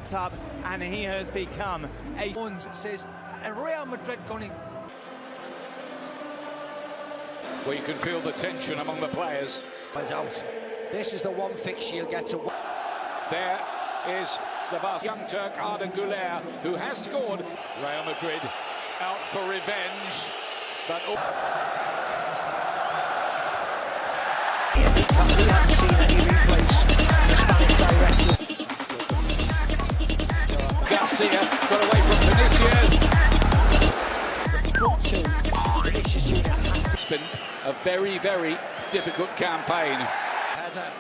backed up, and he has become a... says, Real Madrid going... Well, you can feel the tension among the players. This is the one fixture you'll get to... There is the young Turk Arda Güler, who has scored. Real Madrid out for revenge, but... We haven't seen any replays. The Spanish director. Garcia got away from Vinicius. The front two, Vinicius Jr. has to... It's been a very, very difficult campaign. Header.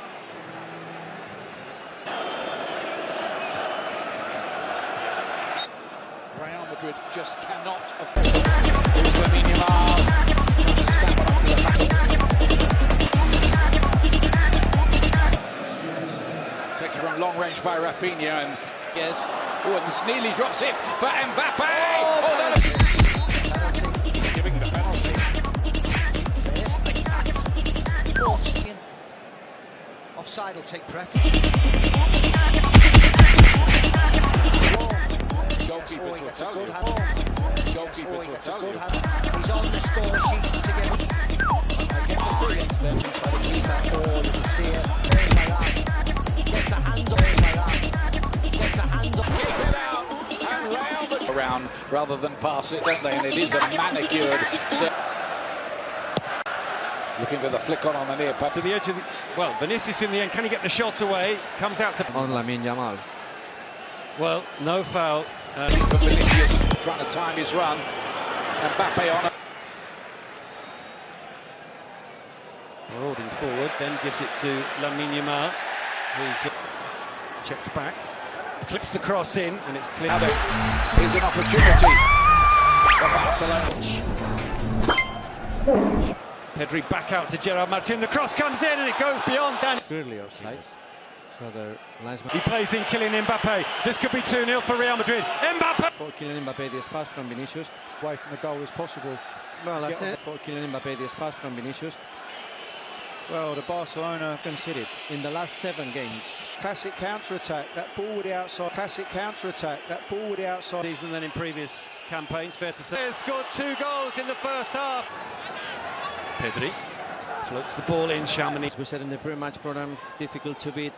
Real Madrid just cannot afford it. Here's Lamine Yamal. Taken from long range by Rafinha, and yes, and this nearly drops it for Mbappe. He's giving the penalty. First, like that. Offside will take preference. Goalkeepers will tell you. Goalkeepers will tell you. He's on the score sheet to get then try to keep that ball. You can see it. There's like that. Gets a hand on. There's like that. Gets a hand on. Kick it out and round around rather than pass it, don't they? And it is a manicured. Looking for the flick on the near pass. To the edge of the... Well, Vinicius in the end. Can he get the shot away? Comes out to... On Lamine Yamal. Well, no foul. For Vinicius trying to time his run. Mbappe on it. Marauding forward, then gives it to Lamine Yamal, who's checks back, clips the cross in, and it's clear. Here's an opportunity for Barcelona. Pedri back out to Gerard Martin. The cross comes in, and it goes beyond Dan. Clearly offside. He plays in Kylian Mbappe. This could be 2-0 for Real Madrid. Mbappe! For Kylian Mbappe, the pass from Vinicius. Away from the goal as possible. Well, that's it. For Kylian Mbappe, the pass from Vinicius. Well, the Barcelona Conceded in the last 7 games. classic counter-attack. That ball with the outside. Classic counter-attack. That ball with the outside. Season than in previous campaigns, fair to say. He has scored 2 goals in the first half. Pedri floats the ball in. Chamonix. We said in the pre-match program, difficult to beat.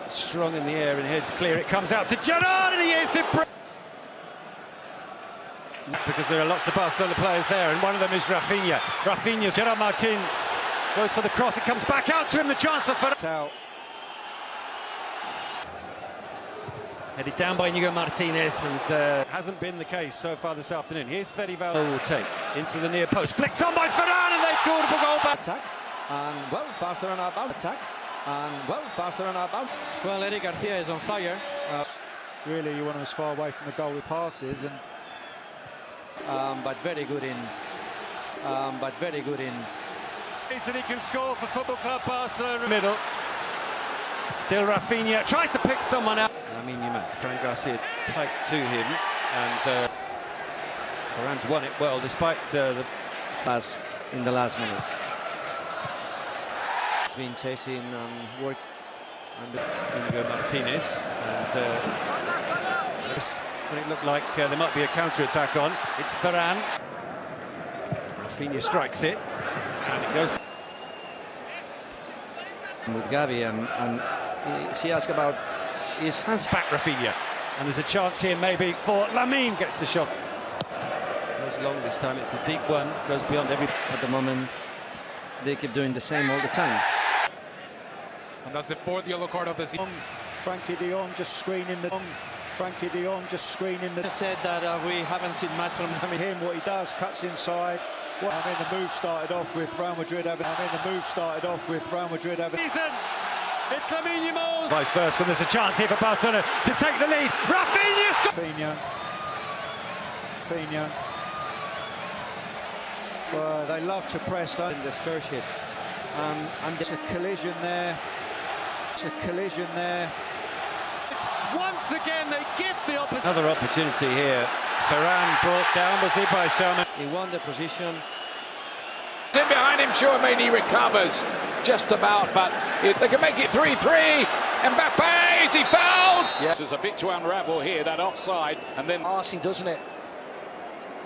Strong in the air and heads clear. It comes out to Gerard, and he is it. Because there are lots of Barcelona players there, and one of them is Rafinha. Rafinha, Gerard Martin goes for the cross. It comes back out to him. The chance for Out. Headed down by Inigo Martinez, and hasn't been the case so far this afternoon. Here's Fede Valverde will take into the near post. Flicked on by Ferran, and they scored a goal back. Attack. And well, Barcelona about attack. And well, Barcelona about. Well, Eric Garcia is on fire. Really, you want him as far away from the goal with passes, and but very good in. But very good in. That he can score for Football Club Barcelona. Middle. Still Rafinha tries to pick someone out. Lamine Yamal, Fran Garcia tight to him, and Ferran's won it well despite the Pass in the last minutes. He's been chasing work under Inigo Martinez, and when it looked like there might be a counter-attack on, it's Ferran. Rafinha strikes it, and it goes with Gavi, and she asked about his hands. Back Rafinha, and there's a chance here maybe for Lamine. Gets the shot. Goes long this time. It's a deep one. Goes beyond every. At the moment, they keep doing the same all the time. And that's the 4th yellow card of the season. Frankie de Jong just screening the. Frankie de Jong just screening the. I said that we haven't seen much from him. What he does, cuts inside. The move started off with Real Madrid having. It's Lamine Yamal. Vice versa, and there's a chance here for Barcelona to take the lead. Rafinha. Rafinha. Well, they love to press that. in the score sheet. And there's a collision there. It's once again they give the opposition. Another opportunity here. Ferran brought down, was he, by Sherman? He won the position. In behind him, Tchouaméni recovers just about, but they can make it 3-3. Mbappe, is he fouled? Yes. There's a bit to unravel here, that offside, and then Arsenal, doesn't it?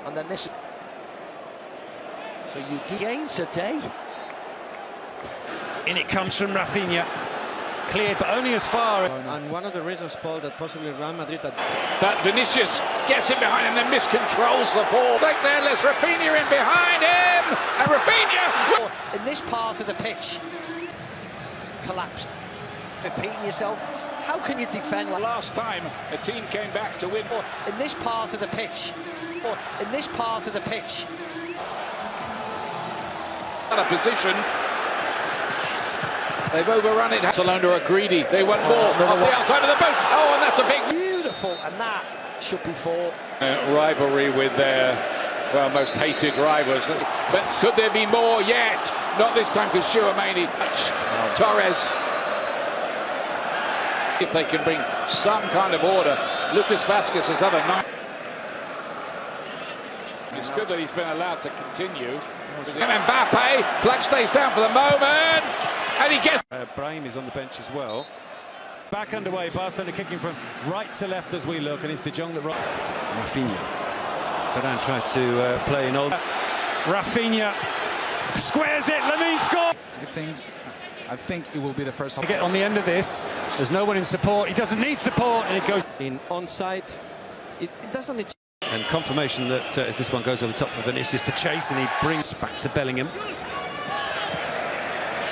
And then this. So you do game today. In it comes from Rafinha. Cleared, but only as far. And one of the reasons, Paul, that possibly Real Madrid. But Vinicius gets him behind and then miscontrols the ball. Like there, there's Rafinha in behind him, and Rafinha in this part of the pitch collapsed. Repeating yourself. How can you defend like last time a team came back to win? In this part of the pitch. In this part of the pitch. Out of position. They've overrun it. Barcelona are greedy. They want more off the outside of the boat. Oh, and that's a big... Beautiful, and that should be for... rivalry with their, well, most hated rivals. But could there be more yet? Not this time, because Tchouaméni, Torres. If they can bring some kind of order. Lucas Vázquez has had a night. It's good that he's been allowed to continue. And Mbappe, flag stays down for the moment. And he gets... Brahim is on the bench as well. Back underway, Barcelona kicking from right to left as we look, and it's De Jong that... Rafinha. Ferran tried to play in old... Rafinha squares it, Lamine scores! I think it will be the first... Get on the end of this, there's no one in support, he doesn't need support, and it goes... In onside, it doesn't need... And confirmation that as this one goes over the top of Vinicius to chase, and he brings back to Bellingham.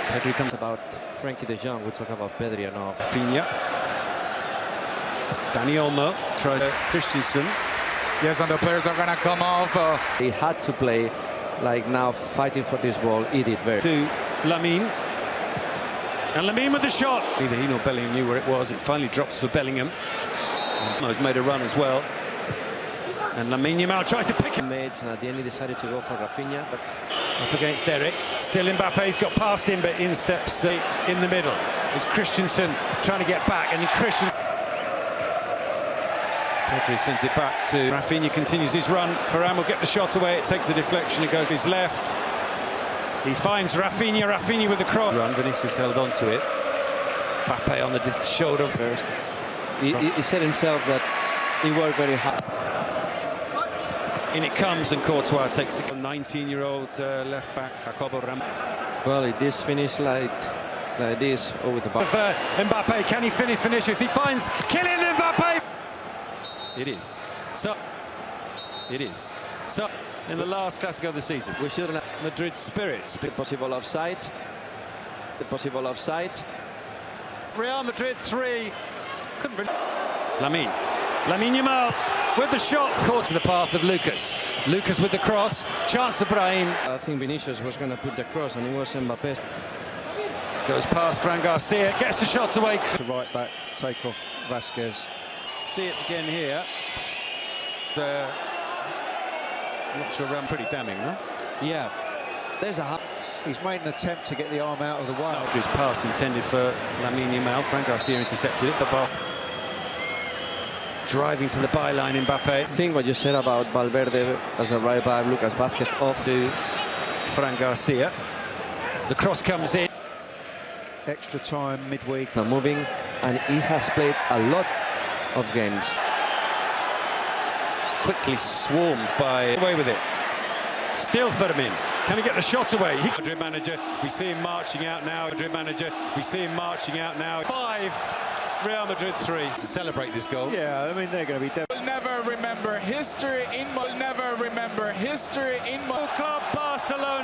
Pedri comes about Frankie de Jong. We'll talk about Pedri and all. Rafinha. Dani Olmo tried Christensen. Yes, and the players are going to come off. He had to play like now, fighting for this ball. He did very. To Lamine. And Lamine with the shot. Neither he nor Bellingham knew where it was. It finally drops for Bellingham. He's made a run as well. And Lamine Yamal tries to pick him. And at the end he decided to go for Rafinha. But up against Eric. Still Mbappe's got past him, but in steps in the middle. It's Christensen trying to get back, and Christian. Pedri sends it back to Rafinha, continues his run. Ferran will get the shot away. It takes a deflection. It goes his left. He finds Rafinha. Rafinha with the cross. Run. Vinicius held on to it. Mbappe on the shoulder first. He said himself that he worked very hard. In it comes, and Courtois takes it. 19-year-old left back Jacobo Ram. Well, it is finished like this over the bar. Mbappe, can he finish Vinicius? He finds Kylian Mbappe. It is. So in the last Classico of the season, we shouldn't have Madrid spirits. the possible offside. Real Madrid 3. Couldn't really... Lamine Yamal with the shot, caught to the path of Lucas. Lucas with the cross, chance to Brahim. I think Vinicius was going to put the cross, and it was Mbappe. Goes past Fran Garcia, gets the shots away. To right back, take off Vázquez. See it again here. Looks around pretty damning, no? Yeah. There's a... He's made an attempt to get the arm out of the way. His pass intended for Lamine Yamal. Fran Garcia intercepted it, but driving to the byline, Mbappe. I think what you said about Valverde as a right back, Lucas Vázquez off to Fran Garcia. The cross comes in. Extra time midweek. Now moving, and he has played a lot of games. Quickly swarmed by... Away with it. Still Fermin. Can he get the shot away? Madrid manager, we see him marching out now. Madrid manager, we see him marching out now. 5, Real Madrid 3 to celebrate this goal. Yeah, I mean, they're going to be... We'll never remember history in... We'll never remember history in... Club Barcelona.